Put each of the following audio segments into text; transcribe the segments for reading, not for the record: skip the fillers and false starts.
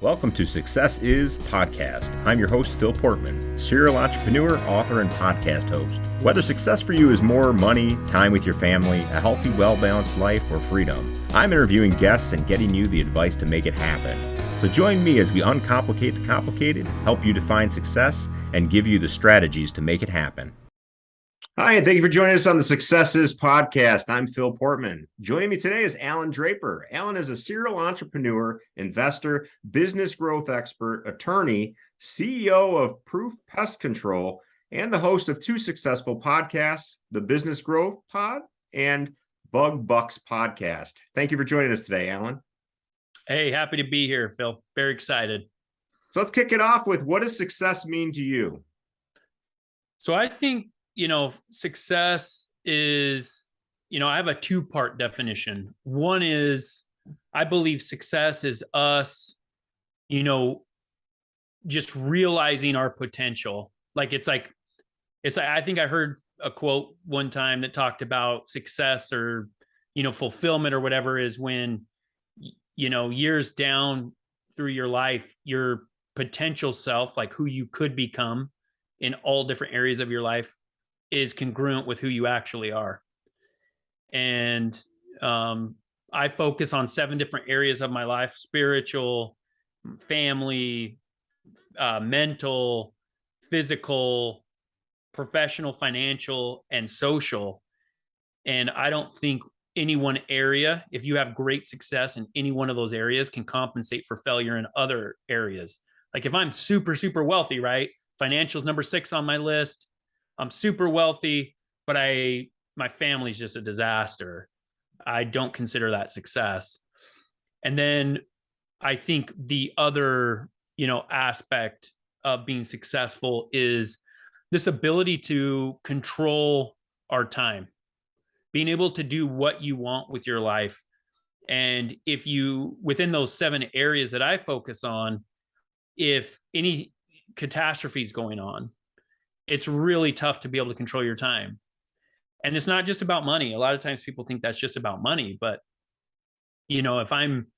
Welcome to Success Is Podcast. I'm your host, Phil Portman, serial entrepreneur, author, and podcast host. Whether success for you is more money, time with your family, a healthy, well-balanced life, or freedom, I'm interviewing guests and getting you the advice to make it happen. So join me as we uncomplicate the complicated, help you define success, and give you the strategies to make it happen. Hi, and thank you for joining us on the Success Is Podcast. I'm Phil Portman. Joining me today is Allan Draper. Allan is a serial entrepreneur, investor, business growth expert, attorney, CEO of Proof Pest Control, and the host of two successful podcasts, the Business Growth Pod and Bug Bucks Podcast. Thank you for joining us today, Allan. Hey, happy to be here, Phil. Very excited. So let's kick it off with, what does success mean to you? So I think, success is, I have a two-part definition. One is, I believe success is us, just realizing our potential. I think I heard a quote one time that talked about success or, fulfillment or whatever is when, years down through your life, your potential self, like who you could become in all different areas of your life, is congruent with who you actually are. And I focus on 7 different areas of my life: spiritual, family, mental, physical, professional, financial, and social. And I don't think any one area, if you have great success in any one of those areas, can compensate for failure in other areas. Like if I'm super, super wealthy, right? Financial's number 6 on my list. I'm super wealthy, but my family's just a disaster. I don't consider that success. And then I think the other, aspect of being successful is this ability to control our time, being able to do what you want with your life. And if you, within those 7 areas that I focus on, if any catastrophe is going on, it's really tough to be able to control your time. And it's not just about money. A lot of times people think that's just about money, but if I'm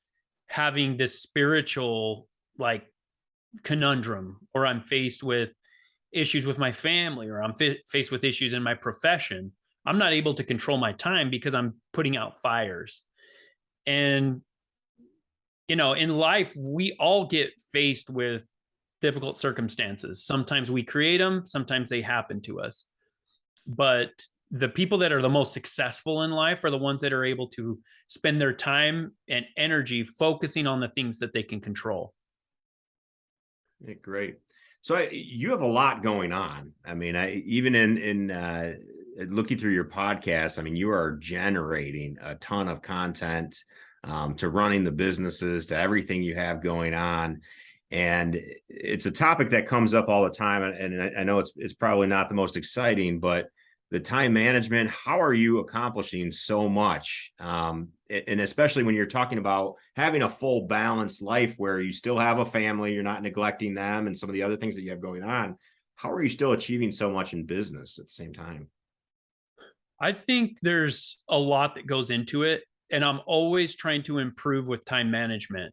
having this spiritual conundrum, or I'm faced with issues with my family, or I'm faced with issues in my profession, I'm not able to control my time because I'm putting out fires. And in life, we all get faced with difficult circumstances. Sometimes we create them, sometimes they happen to us. But the people that are the most successful in life are the ones that are able to spend their time and energy focusing on the things that they can control. Yeah, great. So you have a lot going on. I mean, even in looking through your podcast, I mean, you are generating a ton of content to running the businesses, to everything you have going on. And it's a topic that comes up all the time. And I know it's probably not the most exciting, but the time management, how are you accomplishing so much? And especially when you're talking about having a full balanced life where you still have a family, you're not neglecting them and some of the other things that you have going on. How are you still achieving so much in business at the same time? I think there's a lot that goes into it, and I'm always trying to improve with time management.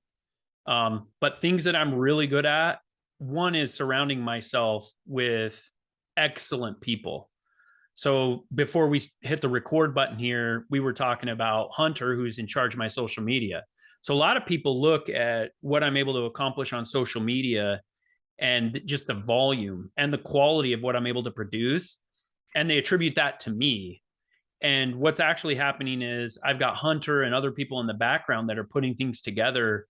But things that I'm really good at, one is surrounding myself with excellent people. So before we hit the record button here, we were talking about Hunter, who's in charge of my social media. So a lot of people look at what I'm able to accomplish on social media and just the volume and the quality of what I'm able to produce, and they attribute that to me. And what's actually happening is I've got Hunter and other people in the background that are putting things together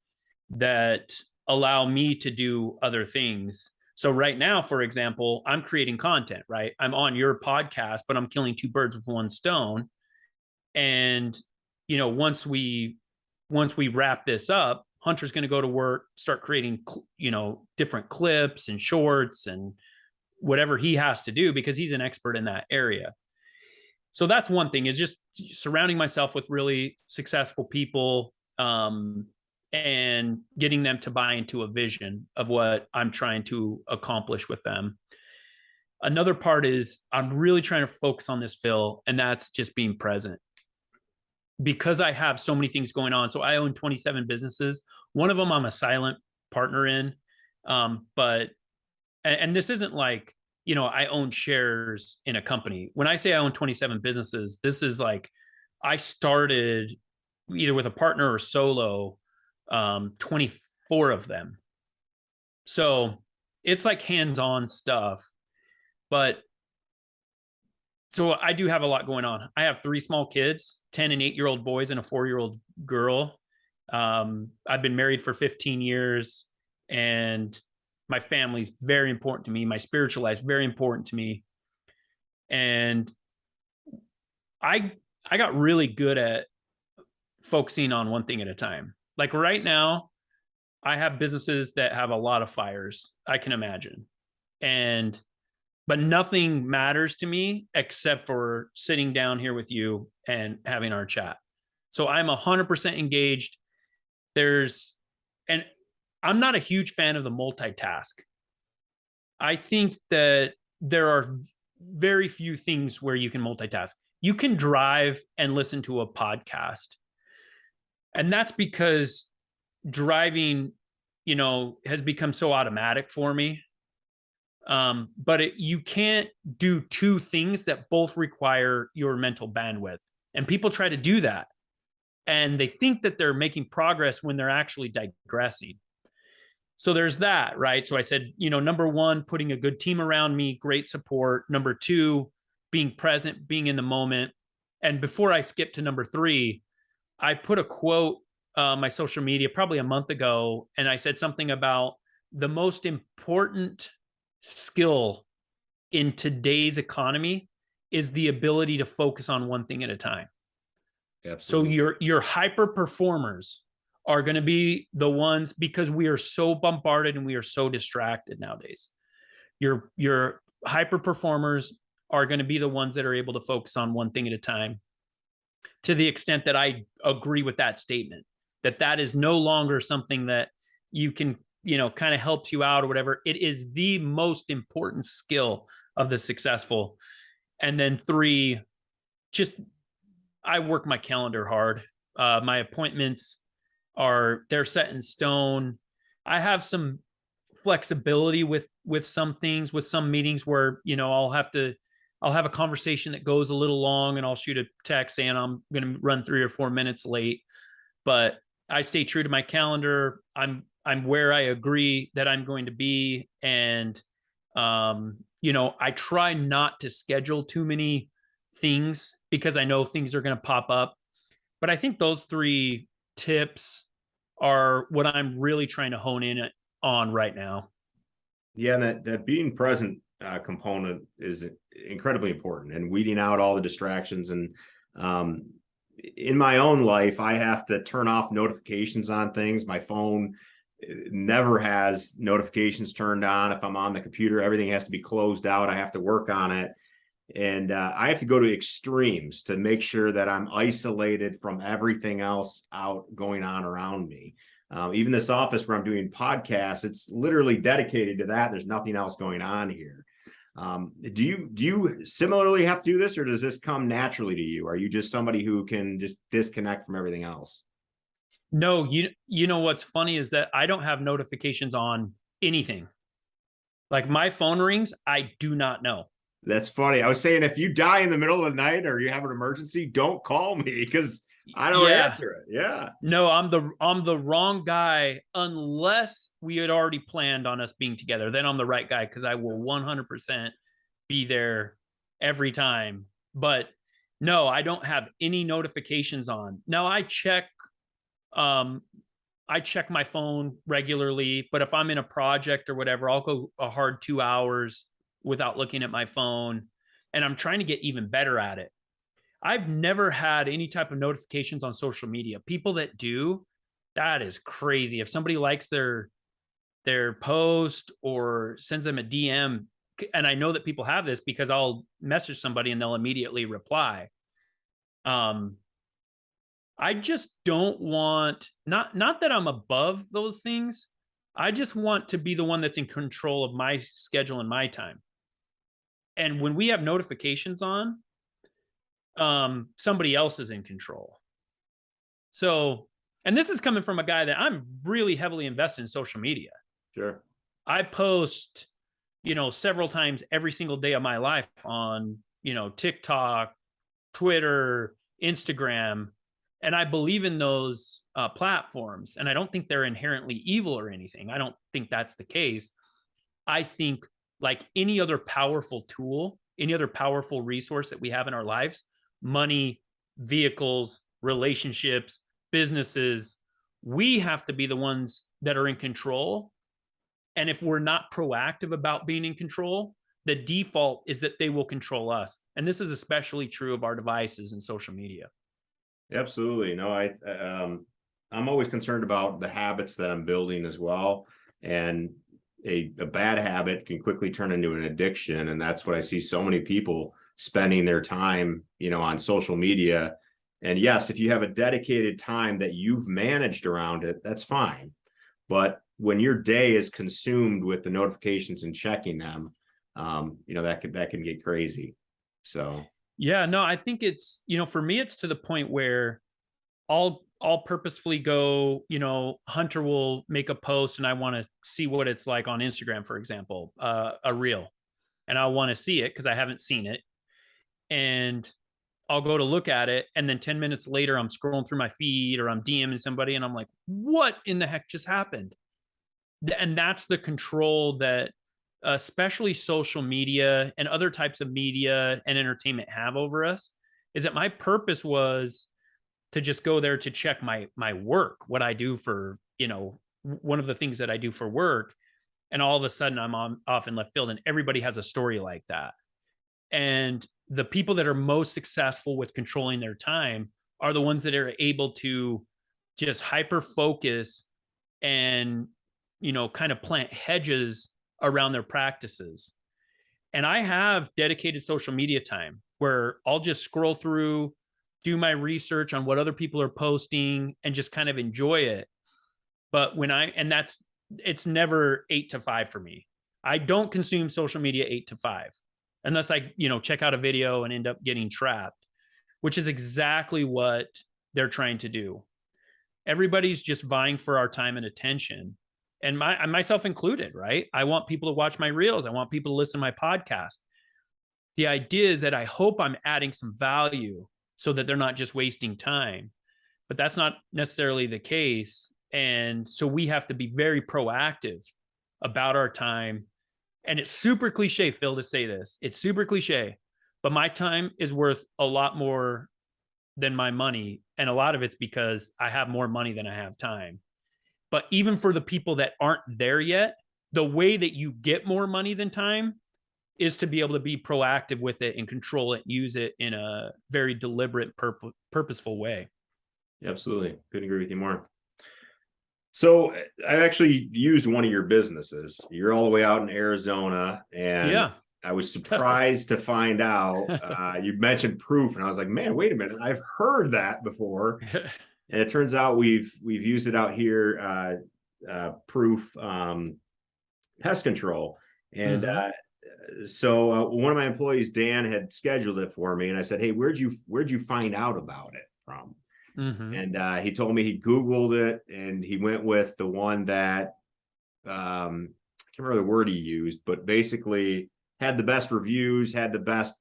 that allow me to do other things. So right now, for example, I'm creating content, right? I'm on your podcast, but I'm killing 2 birds with 1 stone. And, once we wrap this up, Hunter's going to go to work, start creating, different clips and shorts and whatever he has to do, because he's an expert in that area. So that's one thing, is just surrounding myself with really successful people, and getting them to buy into a vision of what I'm trying to accomplish with them. Another part is I'm really trying to focus on this, Phil, and that's just being present. Because I have so many things going on. So I own 27 businesses. One of them I'm a silent partner in. But this isn't like, I own shares in a company. When I say I own 27 businesses, this is like, I started either with a partner or solo, 24 of them. So it's like hands-on stuff, but so I do have a lot going on. I have 3 small kids, 10 and 8-year-old boys and a 4-year-old girl. I've been married for 15 years, and my family's very important to me. My spiritual life is very important to me. And I got really good at focusing on one thing at a time. Like right now, I have businesses that have a lot of fires, I can imagine. But nothing matters to me except for sitting down here with you and having our chat. So I'm 100% engaged. And I'm not a huge fan of the multitask. I think that there are very few things where you can multitask. You can drive and listen to a podcast. And that's because driving, has become so automatic for me. But you can't do 2 things that both require your mental bandwidth. And people try to do that. And they think that they're making progress when they're actually digressing. So there's that, right? So I said, number 1, putting a good team around me, great support. Number 2, being present, being in the moment. And before I skip to number 3, I put a quote on my social media probably a month ago, and I said something about the most important skill in today's economy is the ability to focus on one thing at a time. Absolutely. So your hyper performers are going to be the ones, because we are so bombarded and we are so distracted nowadays. Your hyper performers are going to be the ones that are able to focus on one thing at a time. To the extent that I agree with that statement, that is no longer something that you can, kind of helps you out or whatever. It is the most important skill of the successful. And then 3, just, I work my calendar hard. My appointments they're set in stone. I have some flexibility with some things, with some meetings where, I'll have a conversation that goes a little long, and I'll shoot a text saying I'm going to run 3 or 4 minutes late, but I stay true to my calendar. I'm where I agree that I'm going to be. And, I try not to schedule too many things because I know things are going to pop up. But I think those 3 tips are what I'm really trying to hone in on right now. Yeah, and that being present component is incredibly important, and weeding out all the distractions. And in my own life, I have to turn off notifications on things. My phone never has notifications turned on. If I'm on the computer, everything has to be closed out. I have to work on it. And I have to go to extremes to make sure that I'm isolated from everything else out going on around me. Even this office where I'm doing podcasts, it's literally dedicated to that. There's nothing else going on here. Do you similarly have to do this, or does this come naturally to you? Are you just somebody who can just disconnect from everything else? No, you know what's funny is that I don't have notifications on anything. Like my phone rings, I do not know. That's funny. I was saying, if you die in the middle of the night or you have an emergency, don't call me because I don't answer it. Yeah. No, I'm the wrong guy unless we had already planned on us being together. Then I'm the right guy because I will 100% be there every time. But no, I don't have any notifications on. Now I check my phone regularly, but if I'm in a project or whatever, I'll go a hard 2 hours without looking at my phone. And I'm trying to get even better at it. I've never had any type of notifications on social media. People that do, that is crazy. If somebody likes their post or sends them a DM, and I know that people have this because I'll message somebody and they'll immediately reply. I just don't want, not that I'm above those things. I just want to be the one that's in control of my schedule and my time. And when we have notifications on, somebody else is in control. So And this is coming from a guy that I'm really heavily invested in social media. Sure. I post, several times every single day of my life on, TikTok, Twitter, Instagram, and I believe in those platforms. And I don't think they're inherently evil or anything. I don't think that's the case. I think, like any other powerful tool, any other powerful resource that we have in our lives, money, vehicles, relationships, businesses, we have to be the ones that are in control. And if we're not proactive about being in control, the default is that they will control us. And this is especially true of our devices and social media. Absolutely. No, I'm always concerned about the habits that I'm building as well. And a bad habit can quickly turn into an addiction. And that's what I see so many people spending their time, on social media. And yes, if you have a dedicated time that you've managed around it, that's fine. But when your day is consumed with the notifications and checking them, that can get crazy. So yeah, no, I think it's, for me, it's to the point where I'll purposefully go, Hunter will make a post and I want to see what it's like on Instagram, for example, a reel, and I want to see it because I haven't seen it. And I'll go to look at it. And then 10 minutes later, I'm scrolling through my feed or I'm DMing somebody and I'm like, what in the heck just happened? And that's the control that especially social media and other types of media and entertainment have over us, is that my purpose was to just go there to check my work, what I do for, one of the things that I do for work. And all of a sudden I'm off in left field and everybody has a story like that. And the people that are most successful with controlling their time are the ones that are able to just hyper focus and, kind of plant hedges around their practices. And I have dedicated social media time where I'll just scroll through, do my research on what other people are posting and just kind of enjoy it. But it's never 8 to 5 for me. I don't consume social media 8 to 5 unless I, check out a video and end up getting trapped, which is exactly what they're trying to do. Everybody's just vying for our time and attention, and myself included, right? I want people to watch my reels. I want people to listen to my podcast. The idea is that I hope I'm adding some value so that they're not just wasting time, but that's not necessarily the case. And so we have to be very proactive about our time. And it's super cliche, Phil, to say this. It's super cliche, but my time is worth a lot more than my money. And a lot of it's because I have more money than I have time. But even for the people that aren't there yet, the way that you get more money than time is to be able to be proactive with it and control it, use it in a very deliberate, purposeful way. absolutely. Couldn't agree with you more. So I actually used one of your businesses. You're all the way out in Arizona, and Yeah. I was surprised to find out you mentioned Proof, and I was like, man, wait a minute, I've heard that before. And it turns out we've used it out here, Proof Pest Control. And so one of my employees, Dan, had scheduled it for me, and I said, hey, where'd you find out about it from? And he told me he Googled it and he went with the one that I can't remember the word he used, but basically had the best reviews, had the best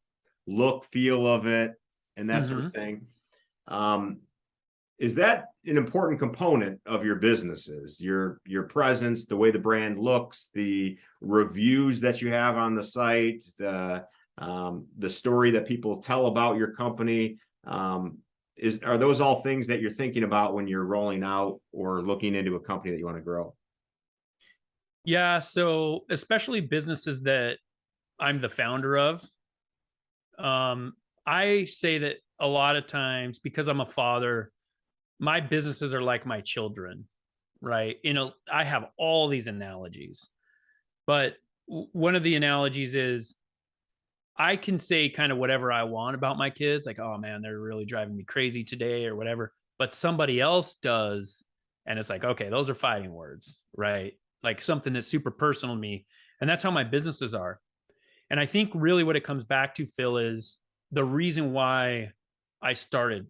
look, feel of it, and that sort of thing. Is that an important component of your businesses, your presence, the way the brand looks, the reviews that you have on the site, the story that people tell about your company? Are those all things that you're thinking about when you're rolling out or looking into a company that you want to grow? Yeah. So especially businesses that I'm the founder of, I say that a lot of times, because I'm a father, my businesses are like my children, right? I have all these analogies, but one of the analogies is I can say kind of whatever I want about my kids, like, oh man, they're really driving me crazy today or whatever, but somebody else does. And it's like, okay, those are fighting words, right? Like something that's super personal to me. And that's how my businesses are. And I think really what it comes back to, Phil, is the reason why I started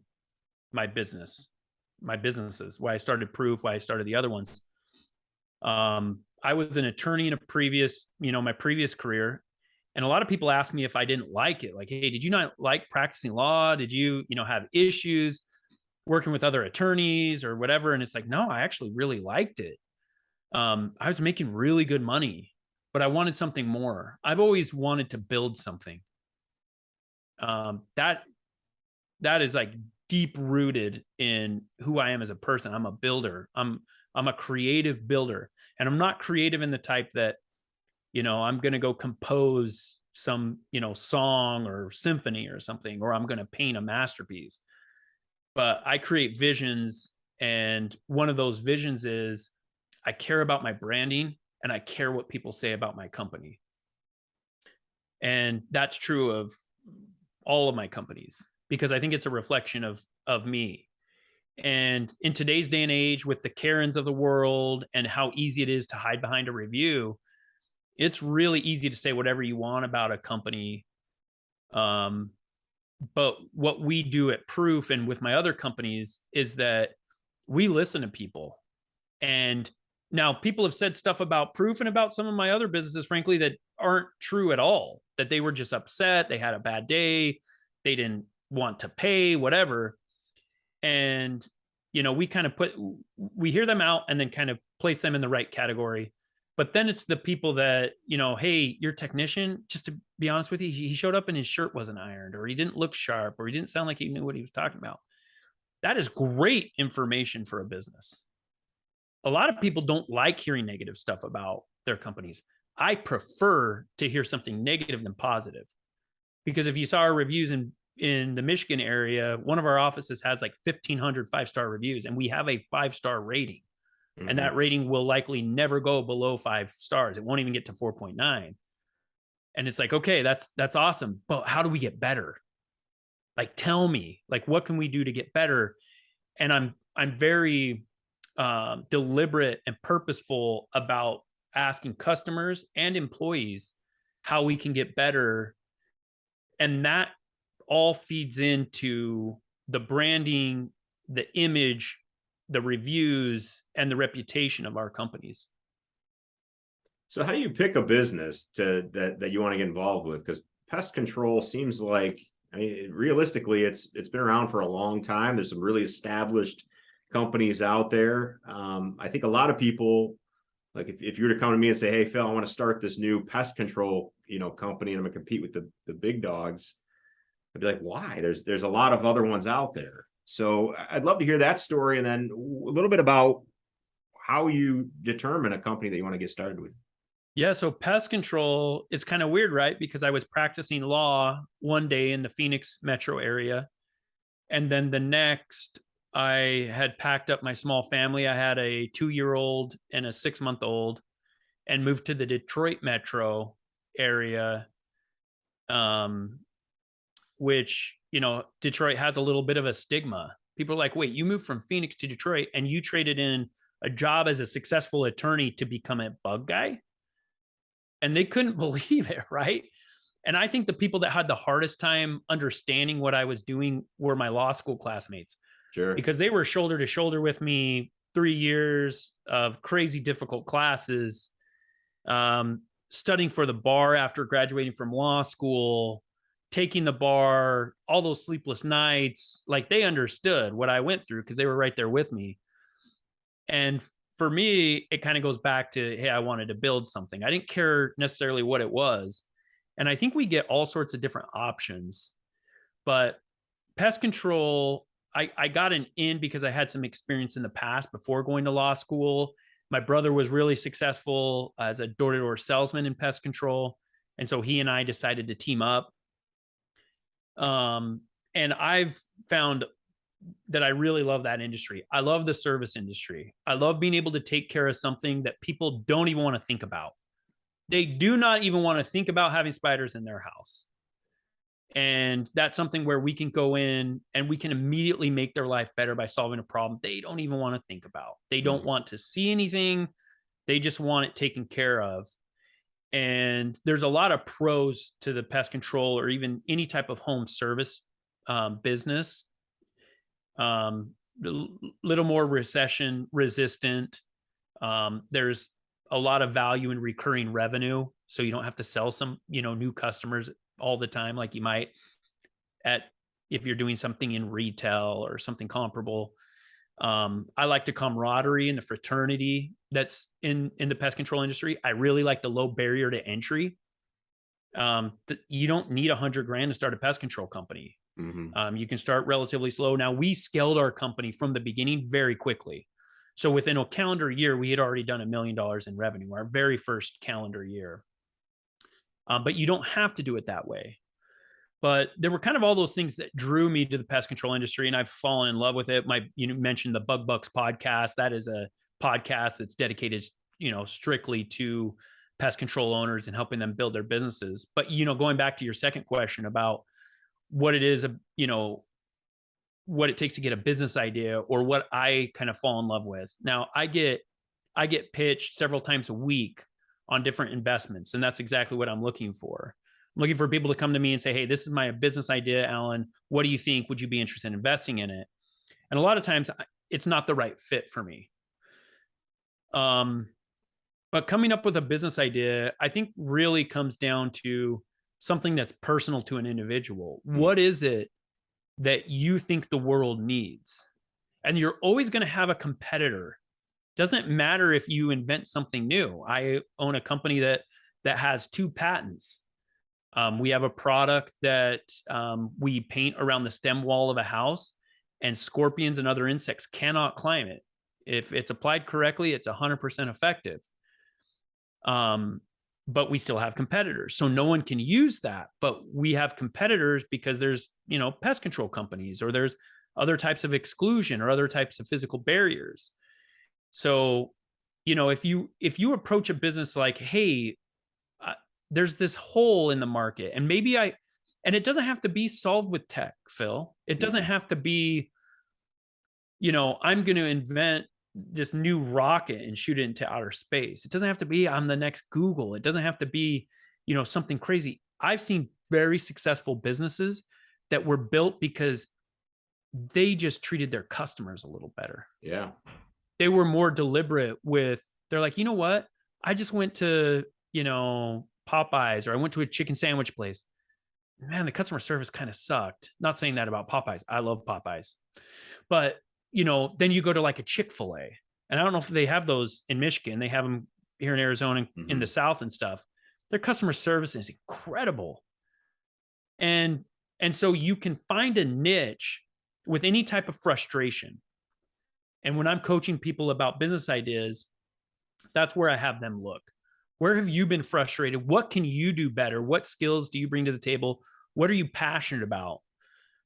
my business, my businesses, why I started Proof, why I started the other ones. I was an attorney in my previous career. And a lot of people ask me if I didn't like it. Like, hey, did you not like practicing law? Did you, have issues working with other attorneys or whatever? And it's like, no, I actually really liked it. I was making really good money, but I wanted something more. I've always wanted to build something. That is like deep rooted in who I am as a person. I'm a builder. I'm a creative builder, and I'm not creative in the type that, I'm going to go compose some, song or symphony or something, or I'm going to paint a masterpiece. But I create visions. And one of those visions is I care about my branding and I care what people say about my company. And that's true of all of my companies, because I think it's a reflection of me. And in today's day and age, with the Karens of the world and how easy it is to hide behind a review, it's really easy to say whatever you want about a company. But what we do at Proof and with my other companies is that we listen to people. And now people have said stuff about Proof and about some of my other businesses, frankly, that aren't true at all, that they were just upset. They had a bad day. They didn't want to pay, whatever. And, we hear them out and then kind of place them in the right category. But then it's the people that, hey, your technician, just to be honest with you, he showed up and his shirt wasn't ironed, or he didn't look sharp, or he didn't sound like he knew what he was talking about. That is great information for a business. A lot of people don't like hearing negative stuff about their companies. I prefer to hear something negative than positive, because if you saw our reviews in the Michigan area, one of our offices has like 1,500 5-star reviews, and we have a 5-star rating. Mm-hmm. And that rating will likely never go below 5 stars. It won't even get to 4.9. And it's like, okay, that's awesome. But how do we get better? Like, tell me, like, what can we do to get better? And I'm very deliberate and purposeful about asking customers and employees how we can get better. And that all feeds into the branding, the image, the reviews, and the reputation of our companies. So how do you pick a business that you want to get involved with? Because pest control seems like, realistically, it's been around for a long time. There's some really established companies out there. I think a lot of people, like if you were to come to me and say, hey, Phil, I want to start this new pest control, company, and I'm going to compete with the big dogs, I'd be like, why? There's a lot of other ones out there. So I'd love to hear that story, and then a little bit about how you determine a company that you want to get started with. Yeah, so pest control, it's kind of weird, right? Because I was practicing law one day in the Phoenix metro area, and then the next, I had packed up my small family. I had a 2-year-old and a 6-month-old, and moved to the Detroit metro area, which, Detroit has a little bit of a stigma. People are like, wait, you moved from Phoenix to Detroit and you traded in a job as a successful attorney to become a bug guy? And they couldn't believe it, right? And I think the people that had the hardest time understanding what I was doing were my law school classmates. Sure. Because they were shoulder to shoulder with me, 3 years of crazy difficult classes, studying for the bar after graduating from law school, taking the bar, all those sleepless nights. Like, they understood what I went through because they were right there with me. And for me, it kind of goes back to, hey, I wanted to build something. I didn't care necessarily what it was. And I think we get all sorts of different options. But pest control, I got an in because I had some experience in the past before going to law school. My brother was really successful as a door-to-door salesman in pest control. And so he and I decided to team up. And I've found that I really love that industry. I love the service industry. I love being able to take care of something that people don't even want to think about. They do not even want to think about having spiders in their house. And that's something where we can go in and we can immediately make their life better by solving a problem they don't even want to think about. They don't want to see anything. They just want it taken care of. And there's a lot of pros to the pest control or even any type of home service business. little more recession resistant. There's a lot of value in recurring revenue. So you don't have to sell some, new customers all the time, like you might if you're doing something in retail or something comparable. I like the camaraderie and the fraternity that's in the pest control industry. I really like the low barrier to entry. You don't need $100,000 to start a pest control company. Mm-hmm. You can start relatively slow. Now, we scaled our company from the beginning very quickly. So within a calendar year, we had already done $1 million in revenue, our very first calendar year. But you don't have to do it that way. But there were kind of all those things that drew me to the pest control industry, and I've fallen in love with it. You mentioned the Bug Bucks podcast. That is a podcast that's dedicated, strictly to pest control owners and helping them build their businesses. But, going back to your second question about what it is, what it takes to get a business idea, or what I kind of fall in love with. Now, I get pitched several times a week on different investments, and that's exactly what I'm looking for. I'm looking for people to come to me and say, hey, this is my business idea, Allan. What do you think? Would you be interested in investing in it? And a lot of times it's not the right fit for me. But coming up with a business idea, I think really comes down to something that's personal to an individual. What is it that you think the world needs? And you're always going to have a competitor. Doesn't matter if you invent something new. I own a company that has 2 patents. We have a product that we paint around the stem wall of a house, and scorpions and other insects cannot climb it. If it's applied correctly, it's 100% effective. But we still have competitors. So no one can use that. But we have competitors because there's, pest control companies, or there's other types of exclusion or other types of physical barriers. So, if you approach a business like, hey, there's this hole in the market, and and it doesn't have to be solved with tech, Phil. It doesn't have to be, I'm going to invent this new rocket and shoot it into outer space. It doesn't have to be I'm the next Google. It doesn't have to be, something crazy. I've seen very successful businesses that were built because they just treated their customers a little better. Yeah. They were more deliberate they're like, you know what? I just went to, Popeyes, or I went to a chicken sandwich place. Man, the customer service kind of sucked. Not saying that about Popeyes. I love Popeyes. But, then you go to like a Chick-fil-A, and I don't know if they have those in Michigan. They have them here in Arizona, in the South and stuff. Their customer service is incredible. And so you can find a niche with any type of frustration. And when I'm coaching people about business ideas, that's where I have them look. Where have you been frustrated? What can you do better? What skills do you bring to the table? What are you passionate about?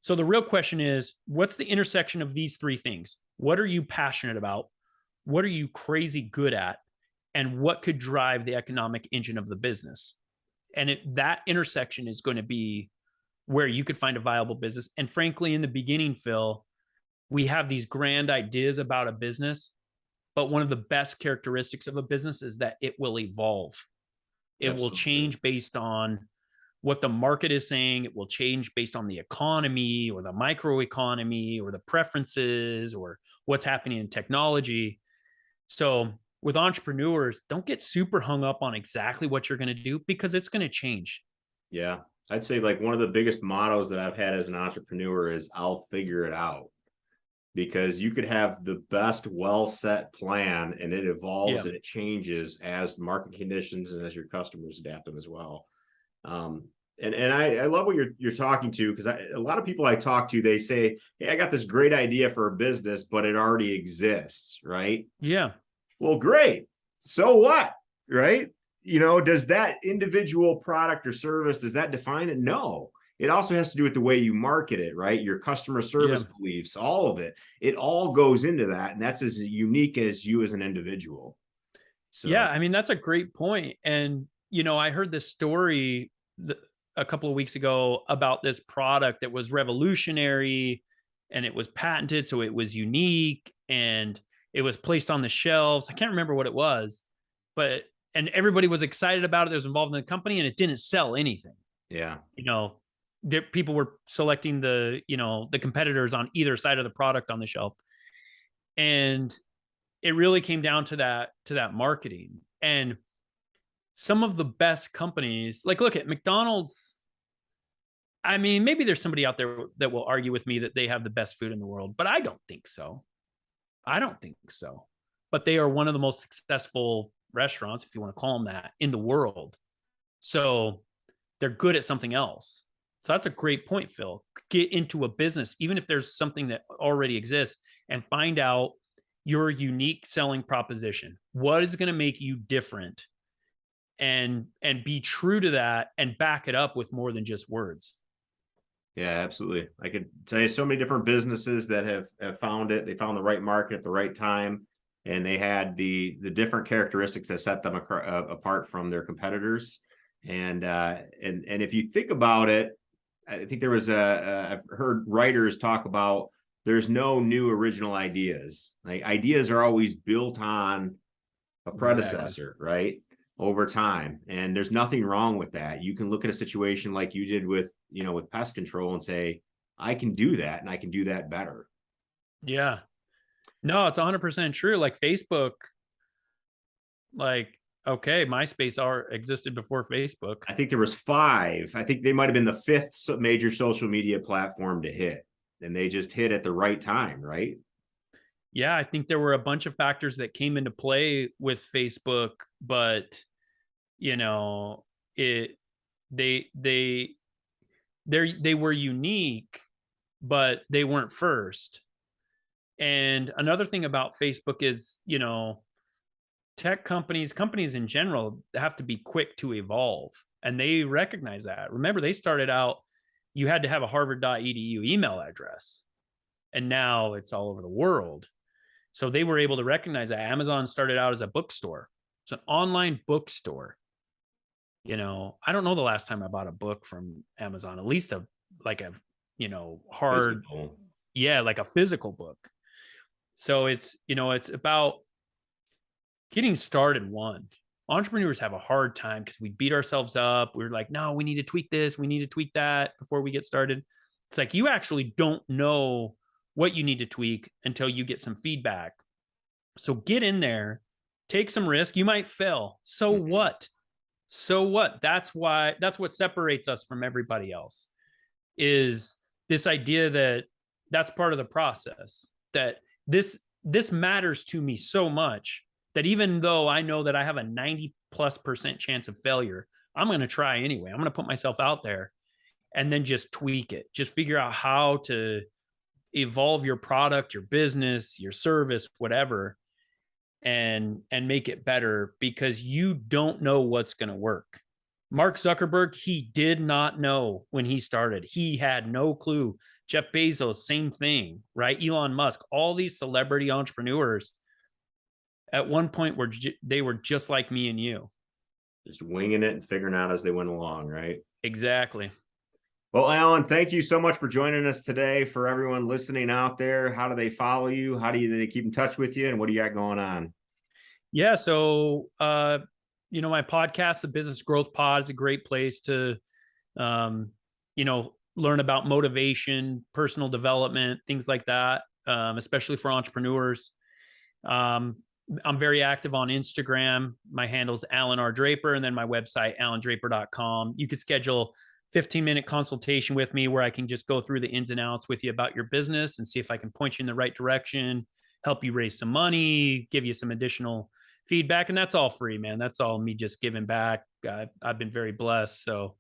So the real question is, what's the intersection of these 3 things? What are you passionate about? What are you crazy good at? And what could drive the economic engine of the business? And that intersection is going to be where you could find a viable business. And frankly, in the beginning, Phil, we have these grand ideas about a business, but one of the best characteristics of a business is that it will evolve. It will change based on what the market is saying. It will change based on the economy, or the microeconomy, or the preferences, or what's happening in technology. So with entrepreneurs, don't get super hung up on exactly what you're going to do, because it's going to change. Yeah. I'd say like one of the biggest mottos that I've had as an entrepreneur is I'll figure it out. Because you could have the best well-set plan, and it evolves and it changes as the market conditions and as your customers adapt them as well. And I love what you're talking to, because a lot of people I talk to, they say, hey, I got this great idea for a business, but it already exists, right? Yeah. Well, great. So what, right? Does that individual product or service, does that define it? No. It also has to do with the way you market it, right? Your customer service beliefs, all of it. It all goes into that. And that's as unique as you as an individual. So, yeah, I mean, that's a great point. And, I heard this story a couple of weeks ago about this product that was revolutionary, and it was patented. So it was unique, and it was placed on the shelves. I can't remember what it was, and everybody was excited about it that was involved in the company, and it didn't sell anything. Yeah. People were selecting the competitors on either side of the product on the shelf. And it really came down to that marketing. And some of the best companies, like look at McDonald's. I mean, maybe there's somebody out there that will argue with me that they have the best food in the world, but I don't think so. I don't think so. But they are one of the most successful restaurants, if you want to call them that, in the world. So they're good at something else. So that's a great point, Phil. Get into a business, even if there's something that already exists, and find out your unique selling proposition. What is going to make you different? And be true to that and back it up with more than just words. Yeah, absolutely. I could tell you so many different businesses that have found it. They found the right market at the right time, and they had the different characteristics that set them apart from their competitors. And if you think about it, I think there was I've heard writers talk about there's no new original ideas. Like ideas are always built on a predecessor, right? Over time. And there's nothing wrong with that. You can look at a situation like you did with pest control and say, I can do that and I can do that better. Yeah. No, it's 100% true. Like Facebook, MySpace existed before Facebook. I think there was 5. I think they might have been the 5th major social media platform to hit, and they just hit at the right time, right? Yeah, I think there were a bunch of factors that came into play with Facebook, but they were unique, but they weren't first. And another thing about Facebook is, tech companies in general have to be quick to evolve, and they recognize that. Remember, they started out, you had to have a harvard.edu email address, and now it's all over the world. So they were able to recognize that. Amazon started out as a bookstore. It's an online bookstore. I don't know the last time I bought a book from Amazon, at least hard, physical. Yeah, like a physical book. So it's about getting started. Entrepreneurs have a hard time because we beat ourselves up. We're like, no, we need to tweak this. We need to tweak that before we get started. It's like, you actually don't know what you need to tweak until you get some feedback. So get in there, take some risk. You might fail. So what? That's what separates us from everybody else, is this idea that that's part of the process, that this matters to me so much that even though I know that I have a 90+% chance of failure, I'm going to try anyway. I'm going to put myself out there and then just tweak it. Just figure out how to evolve your product, your business, your service, whatever, and make it better, because you don't know what's going to work. Mark Zuckerberg, he did not know when he started. He had no clue. Jeff Bezos, same thing, right? Elon Musk, all these celebrity entrepreneurs at one point they were just like me and you. Just winging it and figuring out as they went along, right? Exactly. Well, Allan, thank you so much for joining us today. For everyone listening out there, how do they follow you? How do they keep in touch with you? And what do you got going on? Yeah. So, my podcast, the Business Growth Pod, is a great place to, learn about motivation, personal development, things like that, especially for entrepreneurs. I'm very active on Instagram. My handle is Allan R. Draper, and then my website, allandraper.com. You could schedule 15-minute consultation with me where I can just go through the ins and outs with you about your business and see if I can point you in the right direction, help you raise some money, give you some additional feedback. And that's all free, man. That's all me just giving back. I've been very blessed. So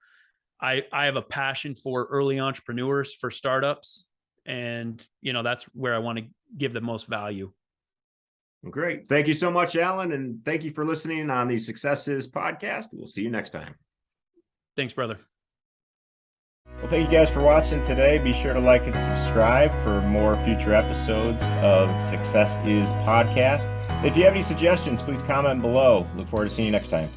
I have a passion for early entrepreneurs, for startups. And, that's where I want to give the most value. Great. Thank you so much, Allan. And thank you for listening on the Successes podcast. We'll see you next time. Thanks, brother. Well, thank you guys for watching today. Be sure to like and subscribe for more future episodes of Success Is Podcast. If you have any suggestions, please comment below. Look forward to seeing you next time.